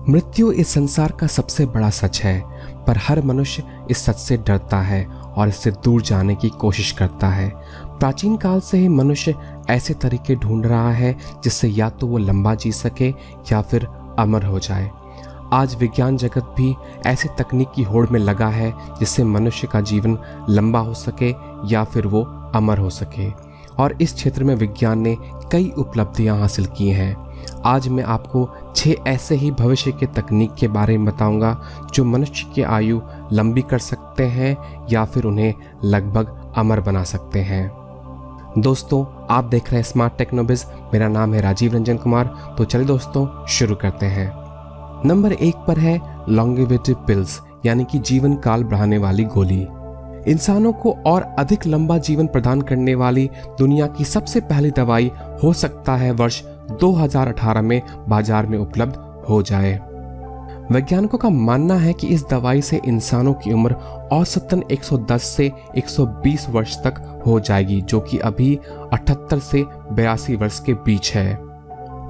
मृत्यु इस संसार का सबसे बड़ा सच है, पर हर मनुष्य इस सच से डरता है और इससे दूर जाने की कोशिश करता है। प्राचीन काल से ही मनुष्य ऐसे तरीके ढूंढ रहा है जिससे या तो वो लंबा जी सके या फिर अमर हो जाए। आज विज्ञान जगत भी ऐसे तकनीक की होड़ में लगा है जिससे मनुष्य का जीवन लंबा हो सके या फिर वो अमर हो सके, और इस क्षेत्र में विज्ञान ने कई उपलब्धियां हासिल की हैं। आज मैं आपको 6 ऐसे ही भविष्य के तकनीक के बारे में बताऊंगा जो मनुष्य की आयु लंबी कर सकते हैं या फिर उन्हें लगभग अमर बना सकते हैं। दोस्तों, आप देख रहे हैं स्मार्ट टेक्नोबिज। मेरा नाम है राजीव रंजन कुमार। तो चलिए दोस्तों शुरू करते हैं। नंबर 1 पर है लॉन्गेविटी पिल्स, यानी कि जीवन काल बढ़ाने वाली गोली। इंसानों को और अधिक लंबा जीवन प्रदान करने वाली दुनिया की सबसे पहली दवाई हो सकता है वर्ष 2018 में बाजार में उपलब्ध हो जाए। वैज्ञानिकों का मानना है कि इस दवाई से इंसानों की उम्र औसतन 110 से 120 वर्ष तक हो जाएगी, जो कि अभी 78 से 82 वर्ष के बीच है।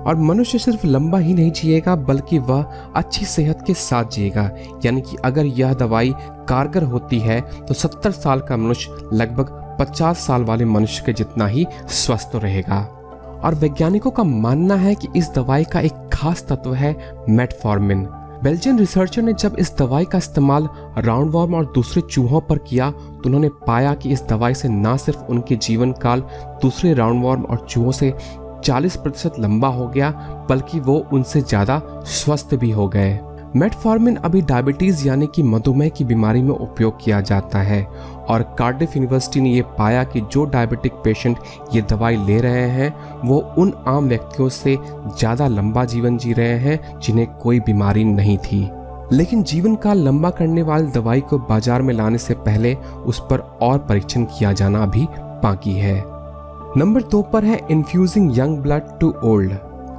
और मनुष्य सिर्फ लंबा ही नहीं जिएगा बल्कि वह अच्छी सेहत के साथ जिएगा, यानी कि अगर यह दवाई कारगर होती है तो 70 साल का मनुष्य लगभग 50 साल वाले मनुष्य के जितना ही स्वस्थ रहेगा। और वैज्ञानिकों का मानना है कि इस दवाई का एक खास तत्व है मेटफॉर्मिन। बेल्जियन रिसर्चर ने जब इस दवाई का इस्तेमाल राउंडवॉर्म और दूसरे चूहों पर किया तो उन्होंने पाया कि इस दवाई से न सिर्फ उनके जीवन काल दूसरे राउंडवॉर्म और चूहों से 40% लंबा हो गया, बल्कि वो उनसे ज्यादा स्वस्थ भी हो गए। मेटफॉर्मिन अभी डायबिटीज यानी कि मधुमेह की बीमारी में उपयोग किया जाता है, और कार्डिफ यूनिवर्सिटी ने ये पाया कि जो डायबिटिक पेशेंट ये दवाई ले रहे हैं वो उन आम व्यक्तियों से ज्यादा लंबा जीवन जी रहे हैं जिन्हें कोई बीमारी नहीं थी। लेकिन जीवन काल लंबा करने वाली दवाई को बाजार में लाने से पहले उस पर और परीक्षण किया जाना अभी बाकी है। नंबर 2 पर है infusing young blood to old.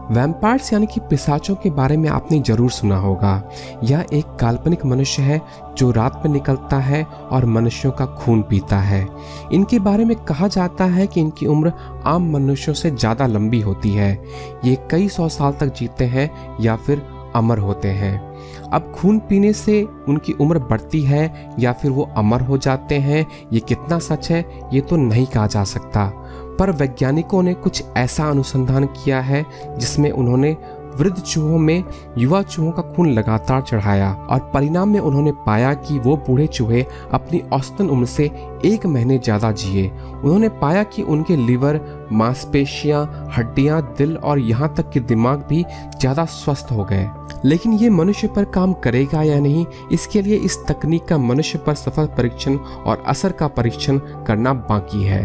Vampires यानी कि पिशाचों के बारे में आपने जरूर सुना होगा। यह एक काल्पनिक मनुष्य है जो रात में निकलता है और मनुष्यों का खून पीता है। इनके बारे में कहा जाता है कि इनकी उम्र आम मनुष्यों से ज्यादा लंबी होती है। ये कई 100 साल तक जीते हैं या फिर अमर होते हैं। अब खून पीने से उनकी उम्र बढ़ती है या फिर वो अमर हो जाते हैं, ये कितना सच है ये तो नहीं कहा जा सकता, पर वैज्ञानिकों ने कुछ ऐसा अनुसंधान किया है जिसमें उन्होंने वृद्ध चूहों में युवा चूहों का खून लगातार चढ़ाया, और परिणाम में उन्होंने पाया कि वो बूढ़े चूहे अपनी औसतन उम्र से 1 महीने ज्यादा जिए। उन्होंने पाया कि उनके लीवर, मांसपेशियां, हड्डियां, दिल और यहाँ तक कि दिमाग भी ज्यादा स्वस्थ हो गए। लेकिन ये मनुष्य पर काम करेगा या नहीं, इसके लिए इस तकनीक का मनुष्य पर सफल परीक्षण और असर का परीक्षण करना बाकी है।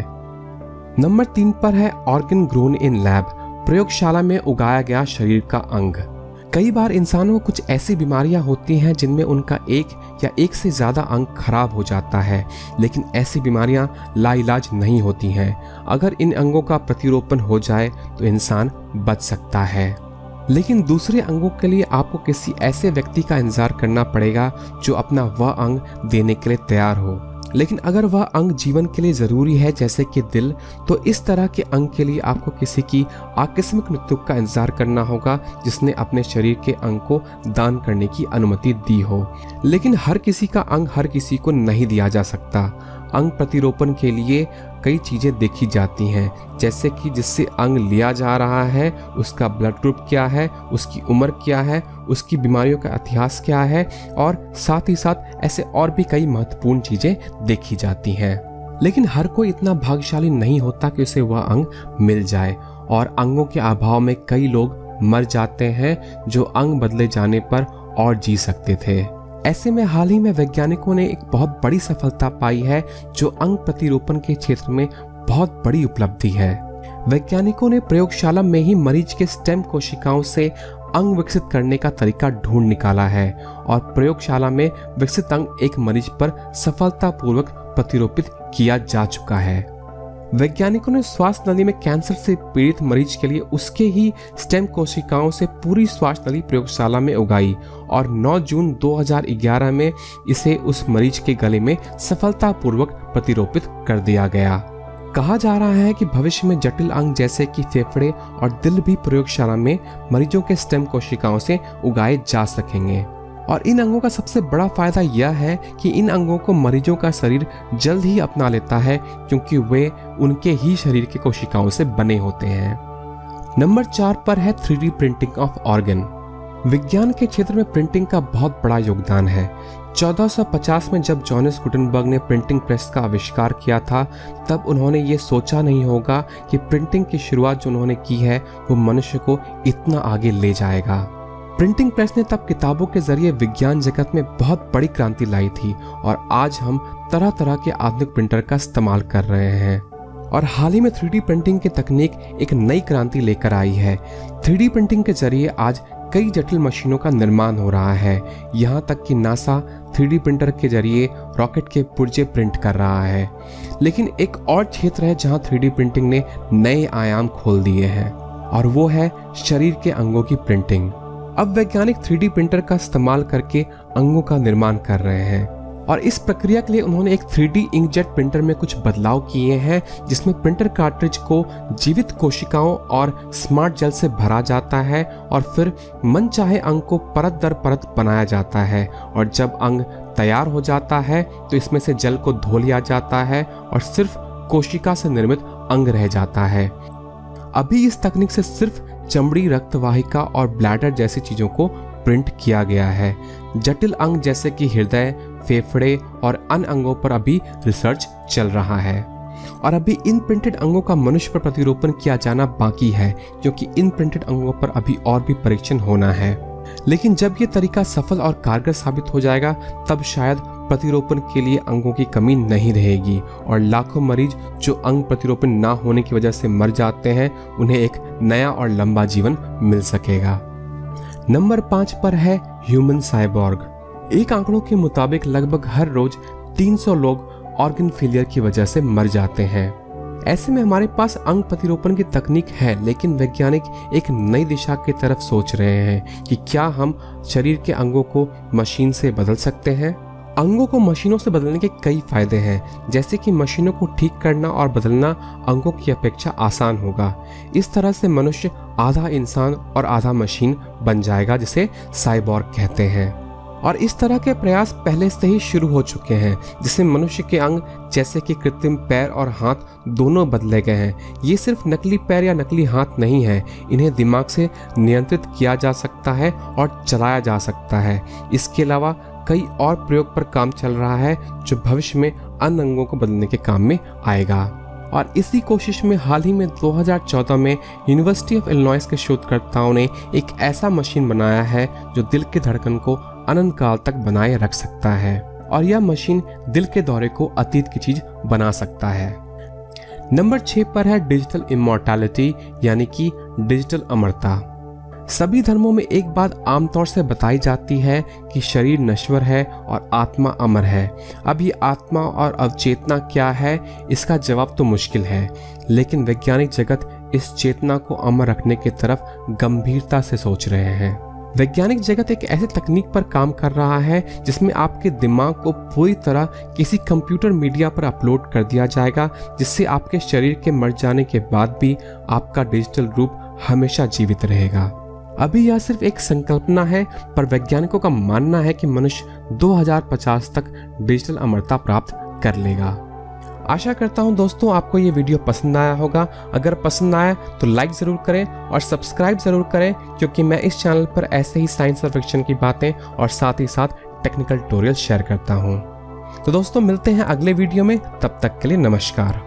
नंबर 3 पर है ऑर्गन ग्रोन इन लैब, प्रयोगशाला में उगाया गया शरीर का अंग। कई बार इंसानों को कुछ ऐसी बीमारियां होती हैं जिनमें उनका एक या एक से ज्यादा अंग खराब हो जाता है, लेकिन ऐसी बीमारियां लाइलाज नहीं होती हैं। अगर इन अंगों का प्रतिरोपण हो जाए तो इंसान बच सकता है, लेकिन दूसरे अंगों के लिए आपको किसी ऐसे व्यक्ति का इंतजार करना पड़ेगा जो अपना वह अंग देने के लिए तैयार हो। लेकिन अगर वह अंग जीवन के लिए जरूरी है जैसे कि दिल, तो इस तरह के अंग के लिए आपको किसी की आकस्मिक मृत्यु का इंतजार करना होगा जिसने अपने शरीर के अंग को दान करने की अनुमति दी हो। लेकिन हर किसी का अंग हर किसी को नहीं दिया जा सकता। अंग प्रतिरोपण के लिए कई चीजें देखी जाती हैं, जैसे कि जिससे अंग लिया जा रहा है उसका ब्लड ग्रुप क्या है, उसकी उम्र क्या है, उसकी बीमारियों का इतिहास क्या है, और साथ ही साथ ऐसे और भी कई महत्वपूर्ण चीजें देखी जाती हैं। लेकिन हर कोई इतना भाग्यशाली नहीं होता कि उसे वह अंग मिल जाए, और अंगों के अभाव में कई लोग मर जाते हैं जो अंग बदले जाने पर और जी सकते थे। ऐसे में हाल ही में वैज्ञानिकों ने एक बहुत बड़ी सफलता पाई है जो अंग प्रतिरोपण के क्षेत्र में बहुत बड़ी उपलब्धि है। वैज्ञानिकों ने प्रयोगशाला में ही मरीज के स्टेम कोशिकाओं से अंग विकसित करने का तरीका ढूंढ निकाला है, और प्रयोगशाला में विकसित अंग एक मरीज पर सफलतापूर्वक प्रतिरोपित किया जा चुका है। वैज्ञानिकों ने श्वास नली में कैंसर से पीड़ित मरीज के लिए उसके ही स्टेम कोशिकाओं से पूरी श्वास नली प्रयोगशाला में उगाई, और 9 जून 2011 में इसे उस मरीज के गले में सफलतापूर्वक प्रतिरोपित कर दिया गया। कहा जा रहा है कि भविष्य में जटिल अंग जैसे कि फेफड़े और दिल भी प्रयोगशाला में मरीजों के स्टेम कोशिकाओं से उगाए जा सकेंगे। और इन अंगों का सबसे बड़ा फायदा यह है कि इन अंगों को मरीजों का शरीर जल्द ही अपना लेता है, क्योंकि वे उनके ही शरीर के कोशिकाओं से बने होते हैं। नंबर 4 पर है 3D प्रिंटिंग ऑफ ऑर्गन। विज्ञान के क्षेत्र में प्रिंटिंग का बहुत बड़ा योगदान है। 1450 में जब जॉनस गुटेनबर्ग ने प्रिंटिंग प्रेस का आविष्कार किया था, तब उन्होंने ये सोचा नहीं होगा कि प्रिंटिंग की शुरुआत जो उन्होंने की है वो मनुष्य को इतना आगे ले जाएगा। प्रिंटिंग प्रेस ने तब किताबों के जरिए विज्ञान जगत में बहुत बड़ी क्रांति लाई थी और आज हम तरह तरह के आधुनिक प्रिंटर का इस्तेमाल कर रहे हैं। और हाल ही में 3D प्रिंटिंग की तकनीक एक नई क्रांति लेकर आई है। 3D प्रिंटिंग के जरिए आज कई जटिल मशीनों का निर्माण हो रहा है। यहाँ तक कि नासा 3D प्रिंटर के जरिए रॉकेट के पुर्जे प्रिंट कर रहा है। लेकिन एक और क्षेत्र है जहाँ 3D प्रिंटिंग ने नए आयाम खोल दिए हैं, और वो है शरीर के अंगों की प्रिंटिंग। अब वैज्ञानिक 3D प्रिंटर का इस्तेमाल करके अंगों का निर्माण कर रहे हैं, और इस प्रक्रिया के लिए उन्होंने एक 3D इंकजेट प्रिंटर में कुछ बदलाव किए हैं, जिसमें प्रिंटर कार्ट्रिज को जीवित कोशिकाओं और स्मार्ट जेल से भरा जाता है और फिर मनचाहे अंग को परत दर परत बनाया जाता है। और जब अंग तैयार हो जाता है तो इसमें से जेल को धो लिया जाता है और सिर्फ कोशिका से निर्मित अंग रह जाता है। अभी इस तकनीक से सिर्फ चमड़ी, रक्तवाहिका और ब्लैडर जैसी चीजों को प्रिंट किया गया है। जटिल अंग जैसे कि हृदय, फेफड़े और अन्य अंगों पर अभी रिसर्च चल रहा है, और अभी इन प्रिंटेड अंगों का मनुष्य पर प्रतिरूपण किया जाना बाकी है, क्योंकि इन प्रिंटेड अंगों पर अभी और भी परीक्षण होना है। लेकिन जब ये तरीका सफल और कारगर साबित हो जाएगा, तब शायद प्रतिरोपण के लिए अंगों की कमी नहीं रहेगी, और लाखों मरीज जो अंग प्रतिरोपण ना होने की वजह से मर जाते हैं, उन्हें एक नया और लंबा जीवन मिल सकेगा। नंबर 5 पर है ह्यूमन साइबॉर्ग। एक आंकड़ों के मुताबिक लगभग हर रोज 300 लोग ऑर्गन फेलियर की वजह से मर जाते हैं। ऐसे में हमारे पास अंग प्रतिरोपण की तकनीक है, लेकिन वैज्ञानिक एक नई दिशा की तरफ सोच रहे हैं कि क्या हम शरीर के अंगों को मशीन से बदल सकते हैं। अंगों को मशीनों से बदलने के कई फायदे हैं, जैसे कि मशीनों को ठीक करना और बदलना अंगों की अपेक्षा आसान होगा। इस तरह से मनुष्य आधा इंसान और आधा मशीन बन जाएगा, जिसे साइबॉर्ग कहते हैं। और इस तरह के प्रयास पहले से ही शुरू हो चुके हैं, जिससे मनुष्य के अंग जैसे कि कृत्रिम पैर और हाथ दोनों बदले गए हैं। ये सिर्फ नकली पैर या नकली हाथ नहीं है, इन्हें दिमाग से नियंत्रित किया जा सकता है और चलाया जा सकता है। इसके अलावा कई और प्रयोग पर काम चल रहा है, जो भविष्य में अन्य अंगों को बदलने के काम में आएगा। और इसी कोशिश में हाल ही में 2014 में यूनिवर्सिटी ऑफ इलिनॉइस के शोधकर्ताओं ने एक ऐसा मशीन बनाया है जो दिल की धड़कन को अनंत काल तक बनाए रख सकता है, और यह मशीन दिल के दौरे को अतीत की चीज बना सकता है। नंबर 6 पर है डिजिटल इमॉर्टैलिटी, यानी कि डिजिटल अमरता। सभी धर्मों में एक बात आमतौर से बताई जाती है कि शरीर नश्वर है और आत्मा अमर है। अब ये आत्मा और अवचेतना क्या है, इसका जवाब तो मुश्किल है, लेकिन वैज्ञानिक जगत इस चेतना को अमर रखने की तरफ गंभीरता से सोच रहे हैं। वैज्ञानिक जगत एक ऐसी तकनीक पर काम कर रहा है जिसमें आपके दिमाग को पूरी तरह किसी कंप्यूटर मीडिया पर अपलोड कर दिया जाएगा, जिससे आपके शरीर के मर जाने के बाद भी आपका डिजिटल रूप हमेशा जीवित रहेगा। अभी यह सिर्फ एक संकल्पना है, पर वैज्ञानिकों का मानना है कि मनुष्य 2050 तक डिजिटल अमरता प्राप्त कर लेगा। आशा करता हूं दोस्तों आपको ये वीडियो पसंद आया होगा। अगर पसंद आया तो लाइक ज़रूर करें और सब्सक्राइब ज़रूर करें, क्योंकि मैं इस चैनल पर ऐसे ही साइंस और फिक्शन की बातें और साथ ही साथ टेक्निकल ट्यूटोरियल शेयर करता हूं। तो दोस्तों मिलते हैं अगले वीडियो में, तब तक के लिए नमस्कार।